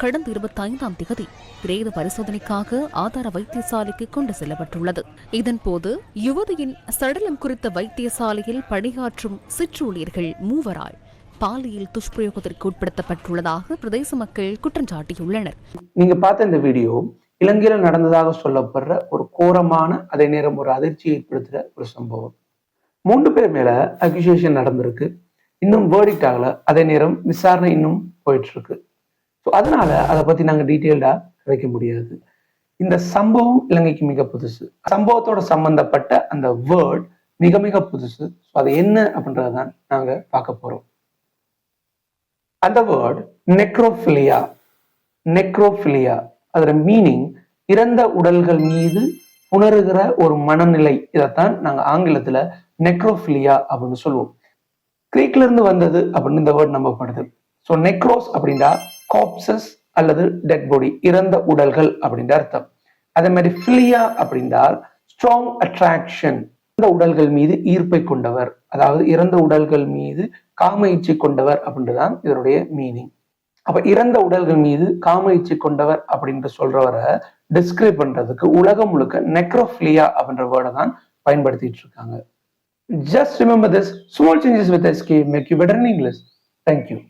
கடந்த 25ஆம் தேதி பிரேத பரிசோதனைக்காக ஆதார வைத்தியசாலைக்கு கொண்டு செல்லப்பட்டுள்ளது. இதன்போது யுவதியின் சடலம் குறித்த வைத்தியசாலையில் பணியாற்றும் சிற்றூழியர்கள் 3 பாலியல் துஷ்பிரயோகத்திற்கு உட்படுத்தப்பட்டுள்ளதாக பிரதேச மக்கள் குற்றம் சாட்டியுள்ளனர். நீங்க பார்த்த இந்த வீடியோ இலங்கையில நடந்ததாக சொல்லப்படுற ஒரு கோரமான, அதே நேரம் ஒரு அதிர்ச்சி ஏற்படுத்துற ஒரு சம்பவம். 3 பேர் மேல அக்யூசேஷன் நடந்திருக்கு. இன்னும் வேர்டிக்ட் ஆகல. அதே நேரம் விசாரணை இன்னும் போயிட்டு இருக்கு. ஸோ அதனால அதை பத்தி நாங்க டீட்டெயில்டா கிடைக்க முடியாது. இந்த சம்பவம் இலங்கைக்கு மிக புதுசு. சம்பவத்தோட சம்பந்தப்பட்ட அந்த வேர்ட் மிக மிக புதுசு. ஸோ அது என்ன அப்படின்றதான் நாங்க பார்க்க போறோம். அந்த வேர்ட் நெக்ரோஃபிலியா. நெக்ரோஃபிலியா அதோட மீனிங் இறந்த உடல்கள் மீது உணர்கிற ஒரு மனநிலை. இதைத்தான் நாங்க ஆங்கிலத்துல நெக்ரோஃபிலியா அப்படின்னு சொல்லுவோம். கிரீக்ல இருந்து வந்தது அப்படின்னு இந்த வேர்ட் நம்பப்படுது. ஸோ நெக்ரோஸ் அப்படின்னா காப்சஸ் அல்லது டெட் பாடி, இறந்த உடல்கள் அப்படின்ற அர்த்தம். அதே மாதிரி ஃபிலியா அப்படின்னா ஸ்ட்ராங் அட்ராக்ஷன், இறந்த உடல்கள் மீது ஈர்ப்பை கொண்டவர், அதாவது இறந்த உடல்கள் மீது காம இச்சை கொண்டவர் அப்படின்றதான் இதனுடைய மீனிங். அப்ப இறந்த உடல்கள் மீது காம இச்சை கொண்டவர் அப்படின்ற சொல்றவரை டிஸ்கிரைப் பண்றதுக்கு உலகம் முழுக்க நெக்ரோஃபிலியா அப்படின்ற வேர்டை தான் பயன்படுத்திட்டு இருக்காங்க. Just remember this, small changes with SK make you better in English. Thank you.